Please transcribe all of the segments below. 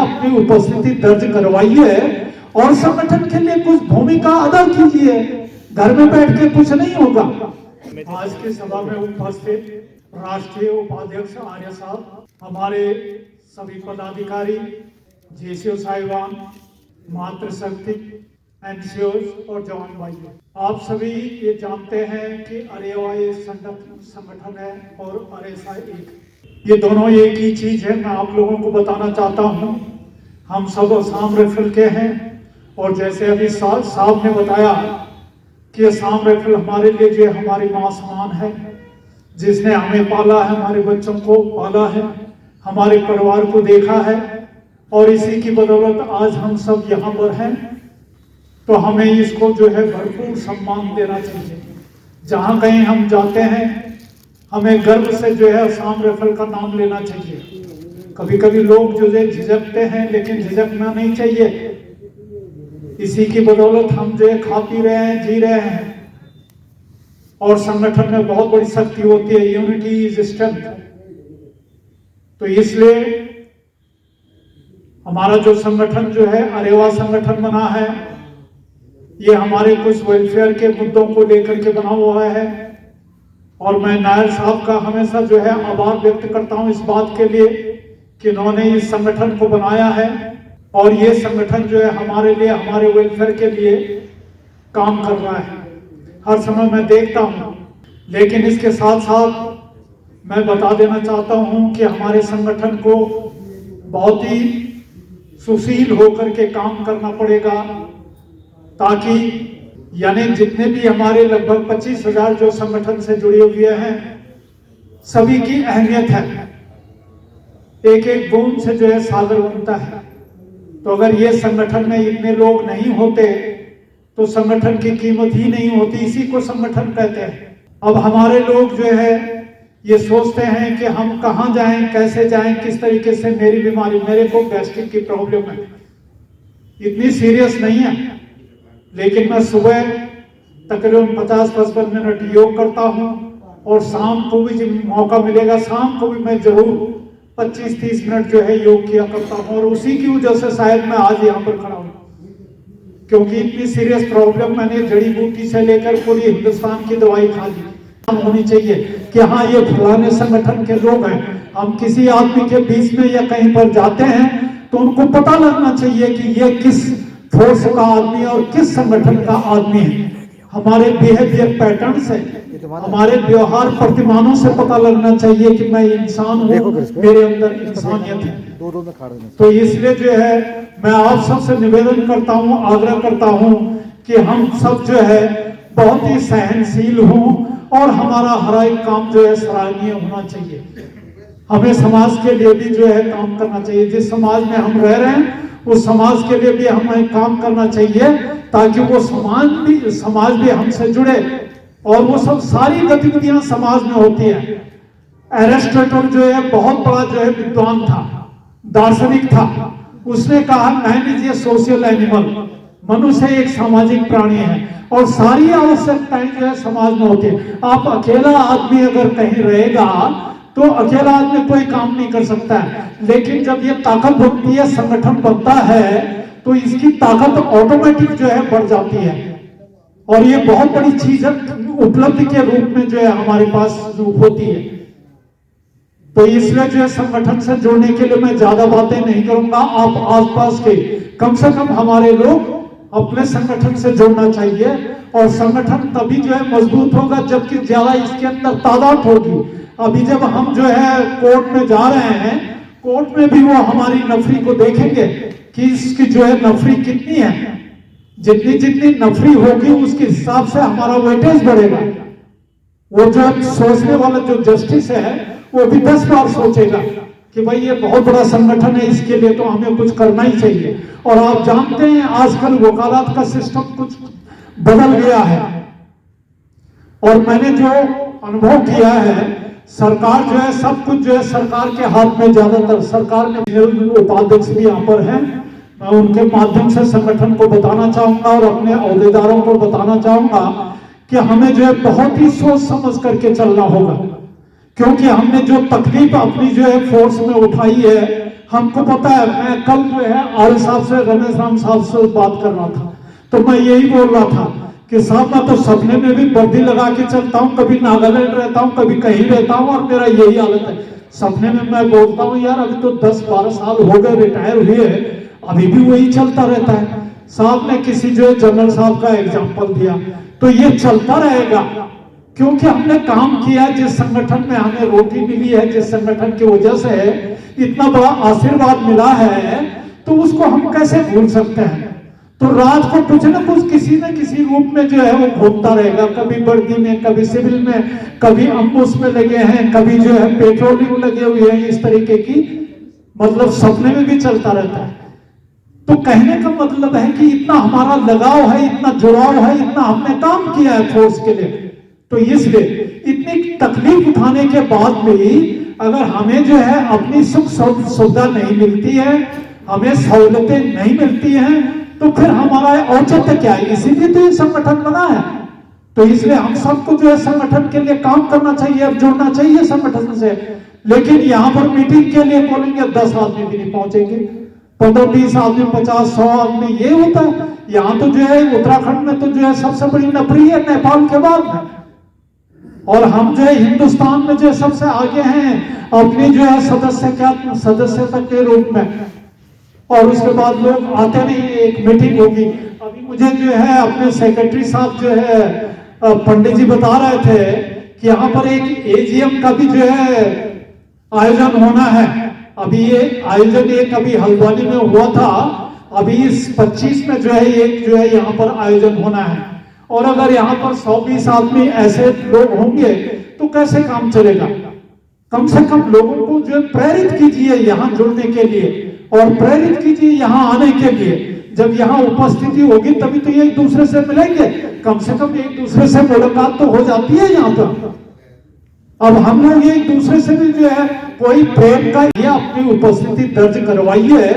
अपनी उपस्थिति दर्ज करवाइए और संगठन के लिए कुछ भूमिका अदा कीजिए। घर में बैठ के कुछ नहीं होगा। आज की सभा में उपस्थित राष्ट्रीय उपाध्यक्ष आर्य साहब, हमारे सभी पदाधिकारी, जेसीओ साहिबान, मातृशक्ति, एनसीओ और जवान भाई, आप सभी ये जानते हैं कि अरेवा एक संगठन है और अरेसा एक, ये दोनों एक ही चीज है। मैं आप लोगों को बताना चाहता हूँ, हम सब असम राइफल के हैं और जैसे अभी साहब ने बताया कि असम राइफल हमारे लिए जो हमारी मां समान है, जिसने हमें पाला है, हमारे बच्चों को पाला है, हमारे परिवार को देखा है और इसी की बदौलत आज हम सब यहाँ पर हैं। तो हमें इसको जो है भरपूर सम्मान देना चाहिए। जहाँ कहीं हम जाते हैं हमें गर्व से जो है असम राइफल का नाम लेना चाहिए। कभी कभी लोग जो है झिझकते हैं, लेकिन झिझकना नहीं चाहिए। इसी की बदौलत हम जो है खा पी रहे हैं, जी रहे हैं और संगठन में बहुत बड़ी शक्ति होती है, यूनिटी इज स्ट्रेंथ। तो इसलिए हमारा जो संगठन जो है अरेवा संगठन बना है, ये हमारे कुछ वेलफेयर के मुद्दों को लेकर के बना हुआ है और मैं नायर साहब का हमेशा जो है आभार व्यक्त करता हूं इस बात के लिए कि उन्होंने इस संगठन को बनाया है और ये संगठन जो है हमारे लिए, हमारे वेलफेयर के लिए काम कर रहा है। हर समय मैं देखता हूं, लेकिन इसके साथ साथ मैं बता देना चाहता हूं कि हमारे संगठन को बहुत ही सुशील होकर के काम करना पड़ेगा, ताकि यानी जितने भी हमारे लगभग 25,000 जो संगठन से जुड़े हुए हैं, सभी की अहमियत है। एक एक बूंद से जो है सागर बनता है। तो अगर ये संगठन में इतने लोग नहीं होते तो संगठन की कीमत ही नहीं होती। इसी को संगठन कहते हैं। अब हमारे लोग जो है ये सोचते हैं कि हम कहाँ जाएं, कैसे जाएं, किस तरीके से। मेरी बीमारी, मेरे को गैस्ट्रिक की प्रॉब्लम है, इतनी सीरियस नहीं है, लेकिन मैं सुबह तकरीबन 50-55 मिनट योग करता हूं और शाम को भी जब मौका मिलेगा शाम को भी मैं जरूर 25-30 मिनट जो है योग किया करता हूं। और उसी की वजह से शायद मैं आज यहाँ पर खड़ा हूं, क्योंकि इतनी सीरियस प्रॉब्लम मैंने जड़ी बूटी से लेकर पूरी हिंदुस्तान की दवाई खा ली। होनी चाहिए कि हाँ ये फलाने संगठन के लोग हैं। हम किसी आदमी के बीच में या कहीं पर जाते हैं तो उनको पता लगना चाहिए कि ये किस फोर्स का आदमी है और किस संगठन का आदमी है। हमारे बिहेवियर पैटर्न से, हमारे व्यवहार प्रतिमानों से पता लगना चाहिए कि मैं इंसान हूँ, मेरे अंदर इंसानियत है। तो इसलिए जो है मैं आप सबसे निवेदन करता हूँ, आग्रह करता हूँ कि हम सब जो है बहुत ही सहनशील हों और हमारा हर एक काम जो है सराहनीय होना चाहिए। हमें समाज के लिए भी जो है काम करना चाहिए। जिस समाज में हम रह रहे हैं उस समाज के लिए भी हमें काम करना चाहिए, ताकि वो समाज भी हमसे जुड़े। और वो सब सारी गतिविधियां समाज में होती है। एरिस्टोटल जो है बहुत बड़ा जो है विद्वान था, दार्शनिक था। उसने कहा man is a social animal, मनुष्य एक सामाजिक प्राणी है और सारी आवश्यकताएं जो है समाज में होती है। आप अकेला आदमी अगर कहीं रहेगा तो अकेला आदमी कोई काम नहीं कर सकता है, लेकिन जब ये ताकत बनती है, संगठन बनता है, तो इसकी ताकत ऑटोमेटिक जो है बढ़ जाती है और ये बहुत बड़ी चीज है, उपलब्धि के रूप में जो है हमारे पास होती है। तो इसलिए जो है संगठन से जुड़ने के लिए मैं ज्यादा बातें नहीं करूंगा। आप आसपास के कम से कम हमारे लोग अपने संगठन से जुड़ना चाहिए और संगठन तभी जो है मजबूत होगा जबकि ज्यादा इसके अंदर तादाद होगी। अभी जब हम जो है कोर्ट में जा रहे हैं, कोर्ट में भी वो हमारी नफरी को देखेंगे कि इसकी जो है नफरी कितनी है। जितनी जितनी नफरी होगी उसके हिसाब से हमारा वेटेज बढ़ेगा। वो जो सोचने वाला जो जस्टिस है वो भी 10 बार सोचेगा कि भाई ये बहुत बड़ा संगठन है, इसके लिए तो हमें कुछ करना ही चाहिए। और आप जानते हैं आजकल वकालत का सिस्टम कुछ बदल गया है और मैंने जो अनुभव किया है, सरकार जो है सब कुछ जो है सरकार के हाथ में, ज्यादातर सरकार में उपाध्यक्ष भी यहाँ पर हैं, मैं उनके माध्यम से संगठन को बताना चाहूंगा और अपने अहदेदारों को बताना चाहूंगा कि हमें जो है बहुत ही सोच समझ करके चलना होगा, क्योंकि हमने जो तकलीफ अपनी जो है फोर्स में उठाई है, हमको पता है, मैं कल जो है आर्य साहब से, रमेश राम साहब से बात कर रहा था, तो मैं यही बोल रहा था कि साहब मैं तो सपने में भी वर्दी लगा के चलता हूँ, कभी नागालैंड रहता हूँ, कभी कहीं रहता हूँ, और मेरा यही हालत है। सपने में मैं बोलता हूँ यार अभी तो 10-12 साल हो गए रिटायर हुए, अभी भी वही चलता रहता है। साहब ने किसी जो है जनरल साहब का एग्जाम्पल दिया, तो ये चलता रहेगा क्योंकि हमने काम किया, जिस संगठन में हमें रोटी मिली है, जिस संगठन की वजह से इतना बड़ा आशीर्वाद मिला है, तो उसको हम कैसे भूल सकते हैं। तो रात को कुछ ना कुछ किसी न किसी रूप में जो है वो घूमता रहेगा, कभी वर्दी में, कभी सिविल में, कभी अम्बुस में लगे हैं, कभी जो है पेट्रोलिंग लगे हुए हैं, इस तरीके की मतलब सपने में भी चलता रहता है। तो कहने का मतलब है कि इतना हमारा लगाव है, इतना जुड़ाव है, इतना हमने काम किया है फोर्स के लिए, तो इसलिए इतनी तकलीफ उठाने के बाद भी अगर हमें जो है अपनी सुख सुविधा नहीं मिलती है, हमें सहूलतें नहीं मिलती हैं, तो फिर हमारा औचित्य क्या है। इसीलिए तो ये संगठन बना है। तो इसलिए हम सबको जो है संगठन के लिए काम करना चाहिए, अब जुड़ना चाहिए संगठन से। लेकिन यहाँ पर मीटिंग के लिए बोलेंगे 10 आदमी भी नहीं पहुंचेंगे, 15-20 आदमी, 50-100 आदमी, ये होता है। यहाँ तो जो है उत्तराखंड में तो जो है सबसे बड़ी नफरी है नेपाल के बाद में, और हम जो है हिंदुस्तान में जो है सबसे आगे हैं अपनी जो है सदस्यता के रूप में। और उसके बाद लोग आते नहीं, एक मीटिंग होगी। अभी मुझे जो है अपने सेक्रेटरी साहब जो है पंडित जी बता रहे थे कि यहाँ पर एक एजीएम का भी जो है आयोजन होना है। अभी ये आयोजन एक अभी हल्द्वानी में हुआ था, अभी इस 25 में जो है एक जो है यहाँ पर आयोजन होना है। और अगर यहाँ पर 100-20 आदमी ऐसे लोग होंगे तो कैसे काम चलेगा। कम से कम लोगों को जो प्रेरित कीजिए यहाँ जुड़ने के लिए, और प्रेरित कीजिए यहाँ आने के लिए। जब यहाँ उपस्थिति होगी तभी तो ये एक दूसरे से मिलेंगे, कम से कम एक दूसरे से मुलाकात तो हो जाती है यहाँ पर। अब हम लोग एक दूसरे से भी जो है कोई प्रेम का ये अपनी उपस्थिति दर्ज करवाइए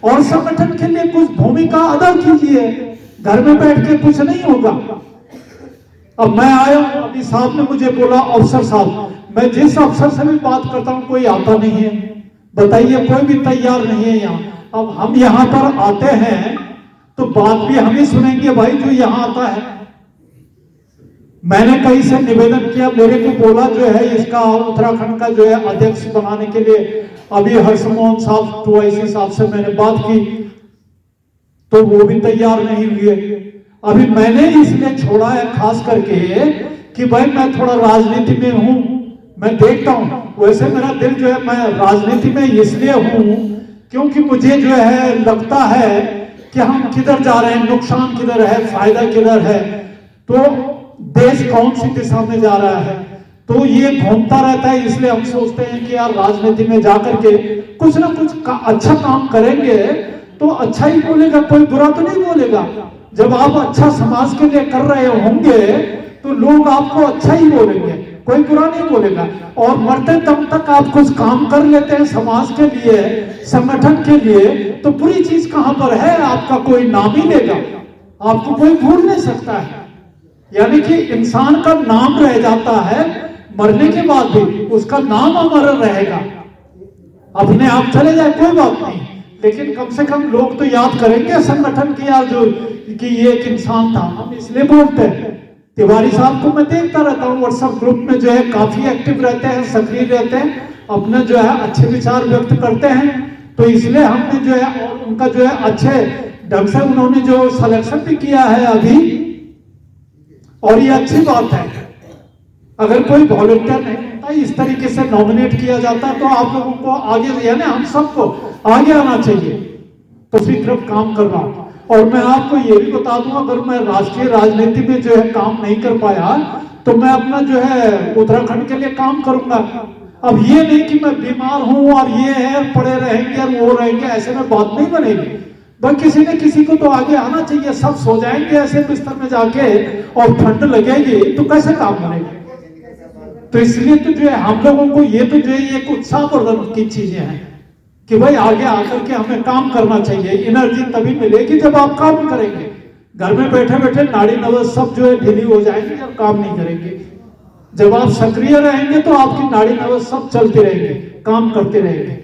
और संगठन के लिए कुछ भूमिका अदा कीजिए। घर में बैठ के कुछ नहीं होगा। अब मैं आया, अभी साहब ने मुझे बोला अफसर साहब, मैं जिस अफसर से भी बात करता हूं कोई आता नहीं है, बताइए कोई भी तैयार नहीं है यहाँ। अब हम यहाँ पर आते हैं तो बात भी हम ही सुनेंगे भाई जो यहाँ आता है। मैंने कहीं से निवेदन किया, मेरे को बोला जो है इसका उत्तराखंड का जो है अध्यक्ष बनाने के लिए, अभी हर्षमोहन साहब टूआईसी साहब से मैंने बात की तो वो भी तैयार नहीं हुए। अभी मैंने इसलिए छोड़ा है खास करके कि भाई मैं थोड़ा राजनीति में हूं, मैं देखता हूं। वैसे मेरा दिल जो है, मैं राजनीति में इसलिए हूं क्योंकि मुझे जो है लगता है कि हम किधर जा रहे हैं, नुकसान किधर है, फायदा किधर है, तो देश कौन सी दिशा में जा रहा है, तो ये घूमता रहता है। इसलिए हम सोचते हैं कि यार राजनीति में जाकर के कुछ ना कुछ अच्छा काम करेंगे तो अच्छा ही बोलेगा, कोई बुरा तो नहीं बोलेगा। जब आप अच्छा समाज के लिए कर रहे होंगे तो लोग आपको अच्छा ही बोलेंगे, कोई बुरा नहीं बोलेगा। और मरते दम तक आप कुछ काम कर लेते हैं समाज के लिए, संगठन के लिए, तो बुरी चीज कहां पर है, आपका कोई नाम ही लेगा, आपको कोई भूल नहीं सकता है। यानी कि इंसान का नाम रह जाता है, मरने के बाद भी उसका नाम अमर रहेगा। अपने आप चले जाए कोई बात नहीं, लेकिन कम से कम लोग तो याद करेंगे संगठन की, यार जो कि ये एक इंसान था। हम इसलिए बोलते हैं, तिवारी साहब को मैं देखता रहता हूँ व्हाट्सएप ग्रुप में जो है काफी एक्टिव रहते हैं, सक्रिय रहते हैं, अपने जो है अच्छे विचार व्यक्त करते हैं। तो इसलिए हमने जो है, और उनका जो है अच्छे ढंग से उन्होंने जो सिलेक्शन भी किया है अभी, और ये अच्छी बात है। अगर कोई वॉलंटियर नहीं होता, इस तरीके से नॉमिनेट किया जाता, तो आप लोगों को आगे, यानी हम सबको आगे आना चाहिए। तो उसी तरफ काम कर रहा हूं। और मैं आपको ये भी बता दूं, अगर मैं राष्ट्रीय राजनीति में जो है काम नहीं कर पाया तो मैं अपना जो है उत्तराखंड के लिए काम करूंगा। अब ये नहीं कि मैं बीमार हूं और ये है, पड़े रहेंगे और वो रहेंगे, ऐसे में बात नहीं बनेगी। भाई किसी न किसी को तो आगे आना चाहिए। सब सो जाएंगे ऐसे बिस्तर में जाके और ठंड लगेगी तो कैसे काम बनेगा। तो इसलिए तो जो है हम लोगों को ये तो जो है एक उत्साहवर्धन की चीजें हैं कि भाई आगे आकर के हमें काम करना चाहिए। एनर्जी तभी मिलेगी जब आप काम करेंगे। घर में बैठे बैठे नाड़ी नवस सब जो है ढीली हो जाएंगे और काम नहीं करेंगे। जब आप सक्रिय रहेंगे तो आपकी नाड़ी नवस सब चलती रहेंगे, काम करते रहेंगे।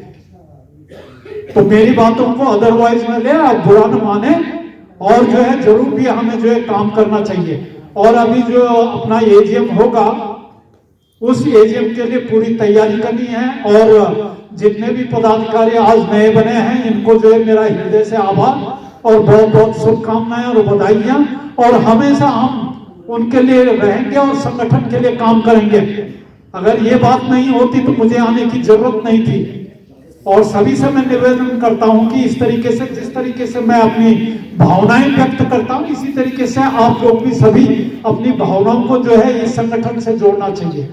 तो मेरी बातों को अदरवाइज न ले, आप बुरा न माने, और जो है जरूर भी हमें जो है काम करना चाहिए। और अभी जो अपना एजीएम होगा, उस एजीएम के लिए पूरी तैयारी करनी है। और जितने भी पदाधिकारी आज नए बने हैं, इनको जो है मेरा हृदय से आभार और बहुत बहुत शुभकामनाएं और बधाइयां। और हमेशा हम उनके लिए रहेंगे और संगठन के लिए काम करेंगे। अगर ये बात नहीं होती तो मुझे आने की जरूरत नहीं थी। और सभी से मैं निवेदन करता हूं कि इस तरीके से, जिस तरीके से मैं अपनी भावनाएं व्यक्त करता हूं, इसी तरीके से आप लोग भी सभी अपनी भावनाओं को जो है इस संगठन से जोड़ना चाहिए।